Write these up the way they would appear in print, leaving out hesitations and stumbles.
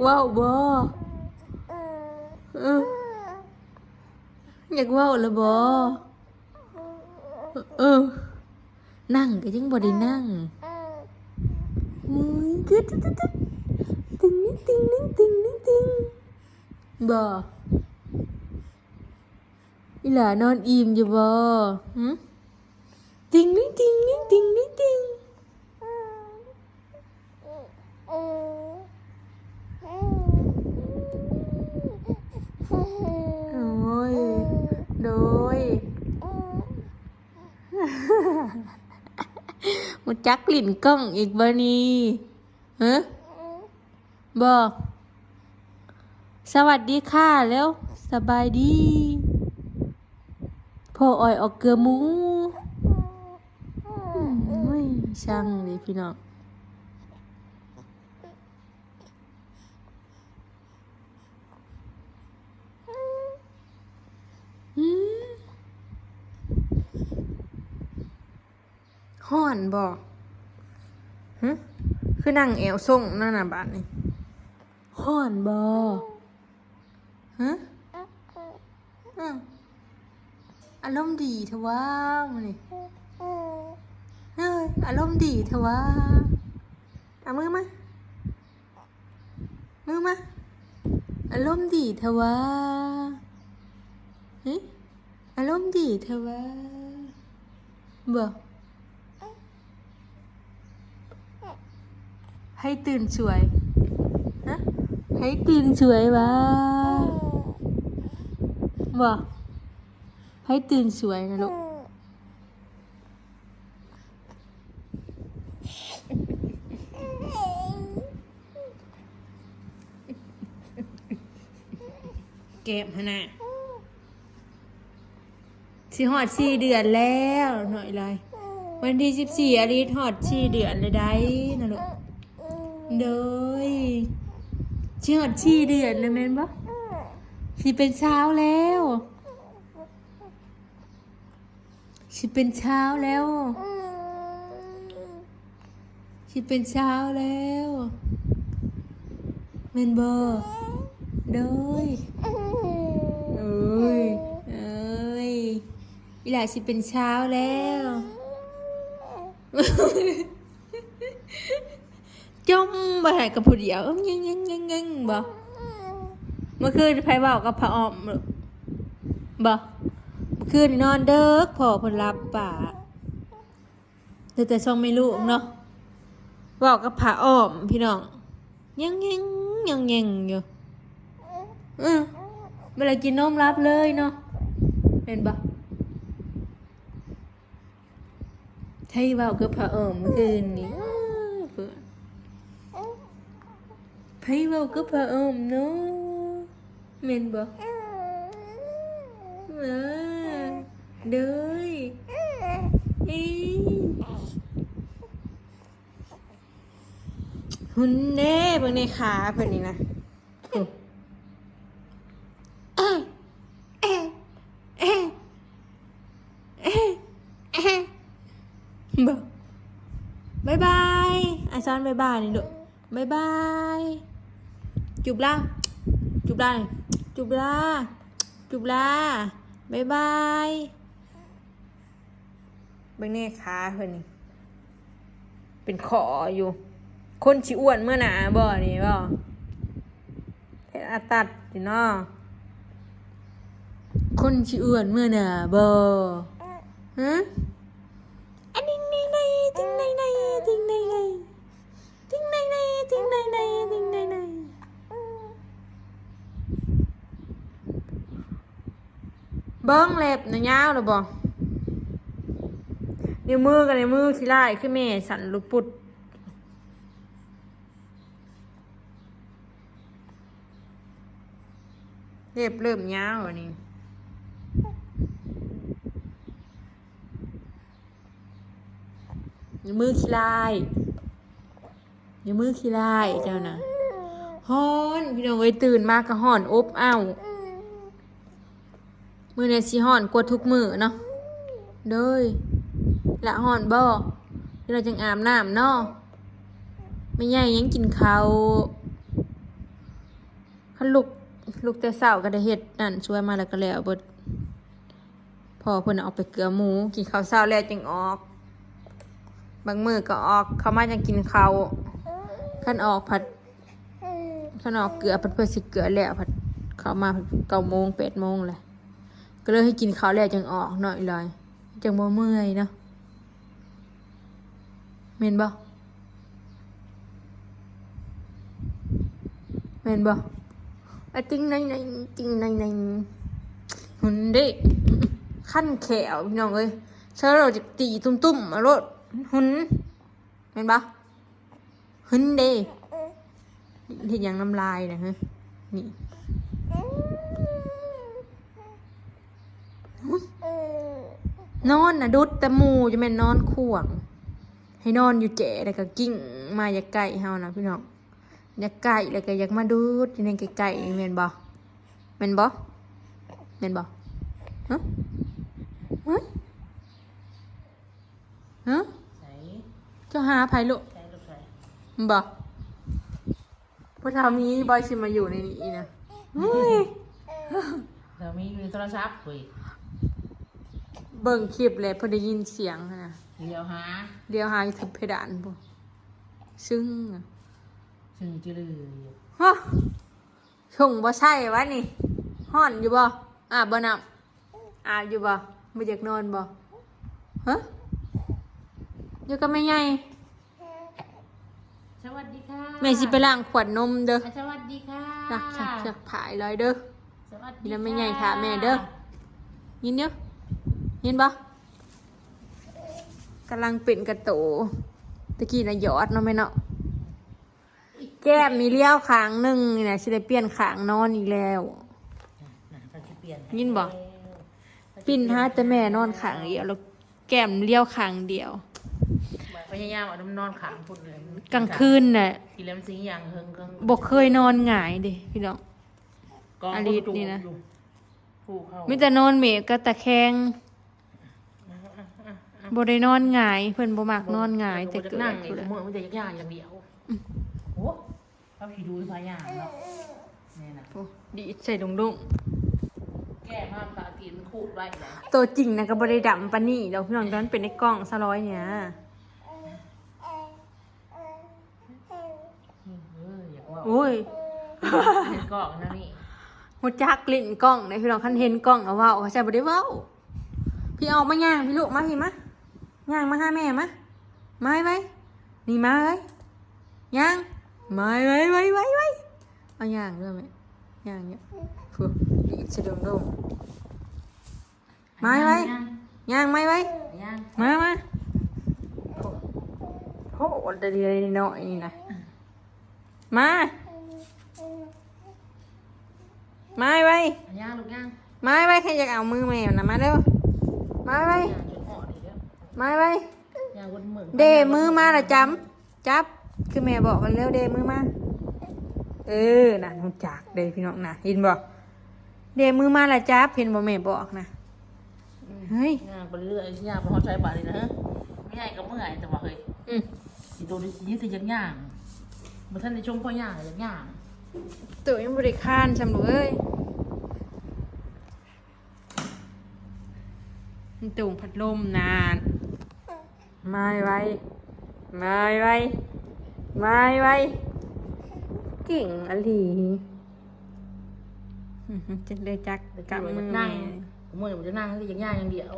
ว้าวบ่เอออยากว้าวละบ่เออนั่งก็ยังบ่ได้นั่งอุ้ยกึดตึงนิ่งตึงนิ่งตึงนิ่งตึงบ่อีหล่านอนอิ่มอยู่บ่หึตึงนิ่งตึงนิ่งตึงนิ่งตึงโอ้ยโดยมันจักลิ่นกล้องอีกบ่นี่ฮะบอกสวัสดีค่ะแล้วสบายดีพ่ออ้อยออกเกลือหมูโอ้ยช่างเลยพี่น้องฮ้อนบอกฮะคือนั่งแอวส่งนั่นน่ะบาดนี่ฮ้อนบอฮะอารมณ์ดีเถอะว่ามันนี่เฮ้ยอารมณ์ดีเถอะว่าเอามือมาอารมณ์ดีเถอะว่าเฮ้ยอารมณ์ดีเถอะว่าบอกให้ตื่นสวยฮะให้ตื่นสวยวะบอกให้ตื่นสวยนะลูกเก็บฮะนะสิหอด4 เดือนแล้วหน่อยเลยวันที่14อาทิตย์หอด4 เดือนเลยได้นะลูกโดยสิหอด4 เดือนเลยแม่นบ่สิเป็นเช้าแล้วสิเป็นเช้าแล้วสิเป็นเช้าแล้วแม่นบ่โดยเอ้ยอีหล่าสิเป็นเช้าแล้วจมบ่หายกับผู้เดียวยังบ่เมื่อคืนไผเว้ากับพระอ้อมบ่เมื่อคืนนอนเด้อพ่อเพิ่นรับป่าแต่ช่องไม่รู้เนาะเว้ากับพระอ้อมพี่น้องยังอยู่เวลากินนมรับเลยเนาะเห็นบ่ให้เว้ากับพระอ้อมเมื่อคืนนี้ให้เว้ากับพระอ้อมเนาะเห็นบ่เด้ยหุ่นเด้เบิ่งในขาเพิ่นนี่นะบ่บ๊ายบายไอซอนบ๊ายบายนี่ลูกบ๊ายบายจุบล่าจุบล่าบ๊ายบายเบิ่งในขาเพิ่นนี่เป็นขออยู่คนชิอ้วนเมื่อหนาบ่นี่บ่เฮ็ดอาตัดสิเนาะคนชิอ้วนเมื่อหนาบ่ฮะอันนี้ในติงในเบิ้งเล็บนะยาวหรือบ่นิ้วมือกับนิ้วมือขี้ไล่คือแม่สั่นลุปุดเล็บเริ่มยาวอันนี้นิ้วมือขี้ไล่เจ้านะฮ้อนพี่น้องเอ้ยตื่นมากก็ฮ้อนอบอ้าวมื้อนี้สิฮ้อนกว่าทุกมื้อเนาะเด้ยละฮ้อนบ่เราจังอาบน้ำเนาะไม่ใหญ่ยังกินข้าว คันลูกแต่เช้าก็ได้เฮ็ดนั่นช่วยมาแล้วก็แล้วเบิดพอเพิ่นเอาไปเกลือหมูกินข้าวเช้าแล้วจึงออกบางมื้อก็ออกเข้ามาจังกินข้าวคันออกผัดคันออกเกลือผัดเพื่อสิเกลือแล้วผัดเข้ามา9 โมง 8 โมงแหละก็เลยให้กินข้าวแล้วจึงออกหน่อยเลยจังบ่เมื่อยเนาะแม่นบ่แม่นบ่อะจริงในจริงในหุ่นเด้ขั้นแขวพี่น้องเอ้ยเชิญเราจะตีตุ้มๆมาโลดหุ่นแม่นบ่หุ่นเด้เฮ็ดหยังน้ำลายนะฮะนี่นอนน่ะดุดแต่หมู่จะแม่นนอนข่วงให้นอนอยู่แจ๋แล้วก็กิ้งมาอย่าใกล้เฮานะพี่น้องอย่าใกล้แล้วก็อยากมาดูดอยู่ในใกล้ๆแม่นบ่แม่นบ่แม่นบ่ฮะฮะฮะเจ้าหาไผลูกบ่พ่อทามีบอยสิมาอยู่ในนี้นะเฮ้ย เรามีอยู่ในโทรศัพท์เว้ย เบิ่งคลิปเลยเพิ่นได้ยินเสียงนะ เดี๋ยวหา เดี๋ยวหาถึงเพดานบ่ซึ่งอะ ซึ่งจะลือ ฮะชงบ่ใช่วะนี่ฮ้อนอยู่บ่อาบบ่น้ำอาบอยู่บ่บ่อยากนอนบ่ฮะอยู่กับแม่ใหญ่ สวัสดีค่ะ แม่สิไปล้างขวดนมเด้อ สวัสดีค่ะ จักผายเลยเด้อ สวัสดี นี่นะแม่ใหญ่ถามแม่เด้อยินเด้อยินบ่กำลังเป็นกระโตตะกี้น่ะหยอดเนาะแม่เนาะแก้มมีเลี้ยวข้างหนึงนี่นะสิได้เปลี่ยนข้างนอนอีกแล้ว ยินบ่ปิ้นหาแต่แม่นอนข้างเดียวแล้วแก้มเลี้ยวข้างเดียว พยายามเอาน้ำนอนขังพุ่นเลย กลางคืนน่ะ กินแล้วมันสิอย่างเฮิงก็ บ่เคยนอนหงายเด้พี่น้อง กอง อลิสนี่นะ ผู้เข้า มีแต่นอนเมฆก็ตะแคงบ่ได้นอนหงายเพิ่นบ่มักนอนหงายแต่เกิด นั่ง พุ่น ไอ้ แหละ มือมันจะยากๆอย่างเดียวโอ้ถ้าผีดูพยายามเนาะนี่นะ โอ้ดีดใส่ดุง แก้มากตาตีนมันคูดไว้เลย ๆตัวจริงนะก็บ่ได้ดำปานนี้ดอกพี่น้องตอนเป็นในกล้องซะร้อยเนี่ย อยากว่า โอ้ย เห็นกล่องนะนี่ ฮู้จักลิ้นกล้องได้พี่น้องคันเห็นกล้องเอาเว้าเขาใช่บ่ได้เว้าพี่เอามาย่างพี่ลูกมาพี่มาย่างมาหาแม่มามาไว้นี่มาเอ้ยย่างมาไว้เอาย่างด้วยไหมย่างเนี่ยฟูดีดใส่ดุงๆมาไว้ย่างมาไว้ ย่าง มาโหเดี๋ยวๆหน่อยนี่นะมาไว้ ย่างลูกย่าง มาไว้ใครอยากเอามือแมวนะมาเร็วมาไว้ ย่างจนห่อดีแล้ว มาไว้ ย่างวนมือ เดมือมาละจับคือแม่บอกกันเร็วเดมือมาน่ะน้องจักเดพี่น้องนะเห็นบอกเดมือมาละจับเห็นบ่แม่บอกนะเฮ้ย ย่างไปเรื่อยย่างไปหอดใจบาดเลยนะไม่ใหญ่ก็เมื่อยแต่ว่าเฮ้ยสีตัวนี้ยี่สิบย่างมันท่านในช่วงพ่อย่างย่าง ตัวยังบริคานจำดูเอ้ยมันตุ่งพัดลมนานไม่ไว้เก่งอลีจะเลยจักกับมือ นั่งมือมันจะนั่งให้ย่างอย่างเดียว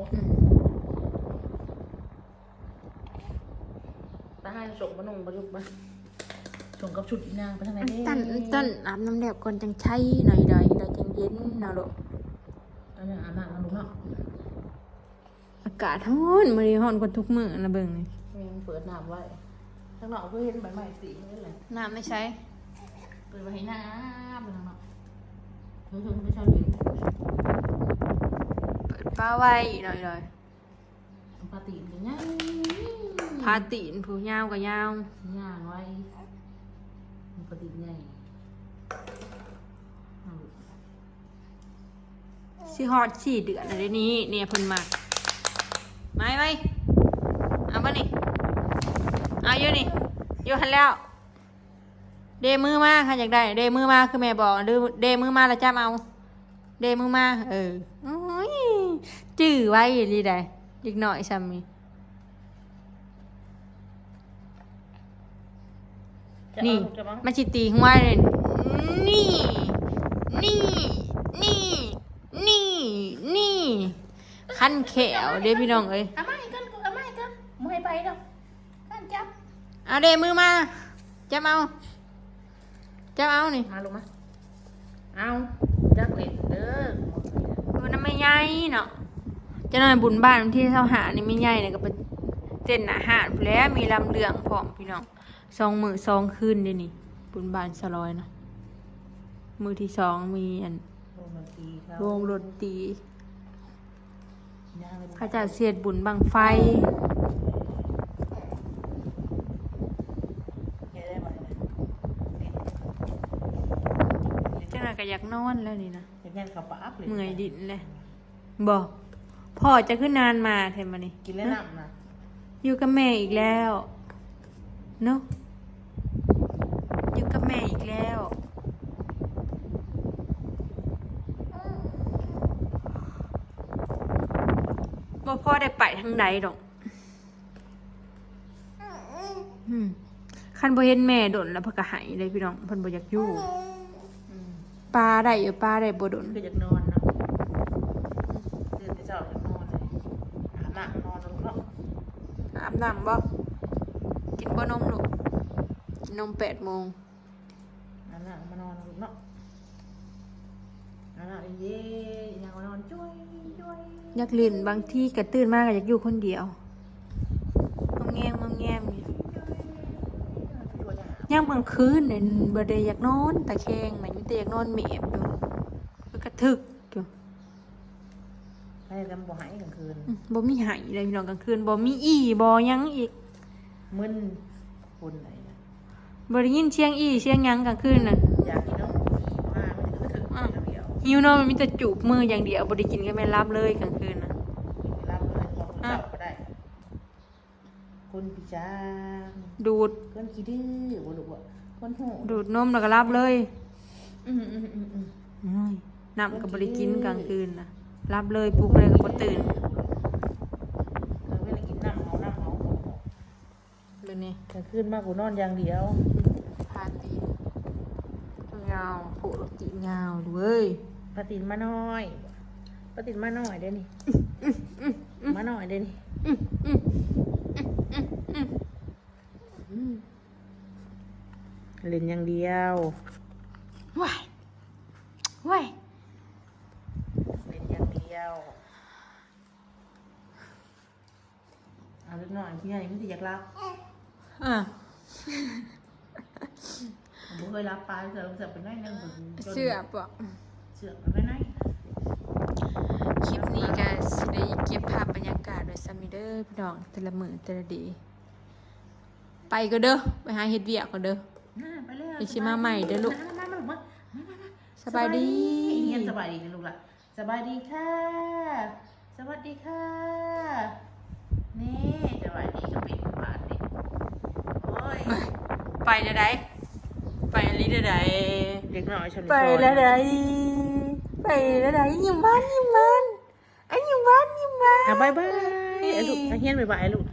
ตาให้ส่งมานุ่งประยุกต์มาส่งกับชุดนางไปทางไหนเด้ ต้นอาบน้ำแดดก่อนจังใช้หน่อยได้จังเย็นนะลูก อันนี้อาบน้ำมาลูกเนาะ อากาศร้อนมื้อนี้ร้อนกว่าทุกมื้อนะเบิ่งนี่ เปิดน้ำไว้ข้างนอกเพื่อเห็นใบไม้สีนี่แหละ น้ำไม่ใช้ เปิดไว้ให้น้ำเป็นข้างนอกเพิ่งไปชอบเห็น เปิดฟ้าไว้หน่อย ปกติมันง่าย พาตีนผู้ยาวก็ยาว ย่างไว้ปกติง่าย สิฮอด4 เดือนแล้วเดี๋ยวนี้เนี่ยเพิ่นมักไว้เอาบ่นี่เอาอยู่นี่อยู่หันแล้ว เดมือมาค่ะอยากได้เดมือมาคือแม่บอกหรือเดมือมาแล้วจ้าเอาเดมือมาโอ้ยจื้อไว้ดีได้อีกหน่อยซ้ำนี่ จะ นี่ เอาจะมั้ง มันสิตีหัวเลยนี่นี่นี่นี่นี่คันแขวเด้พี่น้องเอ้ย เอามาอีกกันเอามาอีกกันมึงให้ไปดอกกันจับ เอาเดมือมาจับเอาจับเอานี่ มาลงมาเอาจักเล็ดเด้อ มันไม่ใหญ่เนาะจะนอนบุญบ้านวันที่เท่าหานี่ไม่ใหญ่เนี่ยก็เป็นเต้นอาหารพู้นแหล้วมีลำเลืองพร้อมพี่น้อง2 มื้อ2 คืนเด้นี่บุญบ้านสลอยเนาะมื้อที่2มีอัน โรงดนตรีเขา วงดนตรี ย่างเลย เขาจะเสียดบุญบังไฟ แกได้ไหม จังหวะก็อยากนอนแล้วนี่นะ จะแย่งขับปะอัพเลย เมื่อยดินเลยบอกพ่อจะขึ้นนานมาเทมานี่ กินแล้วน้ำนะ อยู่กับแม่อีกแล้วเนาะอยู่กับแม่อีกแล้วบ่พ่อได้ไปทางใดดอกคันบ่เห็นแม่ดนแล้วเพิ่นก็หายเลยพี่น้องเพิ่นบ่อยากอยู่ อืม ปลาได้อยู่ปลาได้บ่ดน คืออยากนอนเนาะตื่นแต่เช้าอยากนอนเลยอาบน้ำนอนแล้วเนาะ อาบน้ำบ่กินบ่นมลูกกินนม8 โมง อาบน้ำมานอนแล้วเนาะอาบน้ำเย็นอยากมานอนจ้วยจ้วย อยากเล่นบางที่ก็ตื่นมาก็อยากอยู่คนเดียวงอมแงมงอมแงมอยู่ จ้วยจ้วย ย่างบางคืนเนี่ยบ่ได้อยากนอนตะแคงน่ะมีแต่อยากนอนเมบอยู่แล้วก็ทึกอยู่ ให้จำบ่หายกลางคืน บ่มีไหเลยพี่น้องกลางคืนบ่มีอีบ่หยังอีก มึนคนไหนนะ บ่ได้ยินเสียงอีเสียงหยังกลางคืนน่ะ อยากกินนมมาไม่ถึงก็ถึงเดียว หิวนอนมันมีแต่จูบมืออย่างเดียวบ่ได้กินก็แม่นรับเลยกลางคืนน่ะ รับเลยพอคนจับก็ได้ คนพิจาร ดูด คนขี้ดื้อบ่รู้ว่าคนโหด ดูดนมแล้วก็รับเลย อืม อ้ยน้ำก็บ่ได้กินกลางคืนน่ะรับเลยปลุกอะไรก็บ่ตื่น เราเวลากินน้ำเอา แบบนี้ กลางคืนมากกูนอนอย่างเดียว พาตีนยาวโผล่ตีนยาวดูเว้ย ปาตินมาหน่อยปาตินมาหน่อยเด้นี่มาหน่อยเด้นี่เล่นอย่างเดียว ว้ายว้าย เล่นอย่างเดียวเอาเล็กน้อยพี่ใหญ่ไม่ได้อยากรับ อ่ะ ผมเคยรับปลาแต่เราจะเป็นได้นึงผม เชื่อปะ เชื่อมันไม่ได้ คลิปนี้ก็สิได้เก็บภาพบรรยากาศโดยซัมมิเดอร์พี่น้องแต่ละมื้อแต่ละดี ไปก็เด้อไปหาเฮ็ดเวียกก็เด้อ ไปเลย ไปชิมาใหม่เด้อลูก มา สบายดี เงียบสบายดีนะลูกล่ะสบายดีค่ะ สวัสดีค่ะ นี่สบายดีก็เป็นบาทนี่โอ้ย ไปเด้อใดไปลิเด้อใด เด็กน้อยชน ไปแล้วใดไปแล้วใดยิ้มบ้านยิ้มบ้านไอ้ยิ้มบ้านยิ้มบ้าน บายบายลูกเฮียนบายบายลูก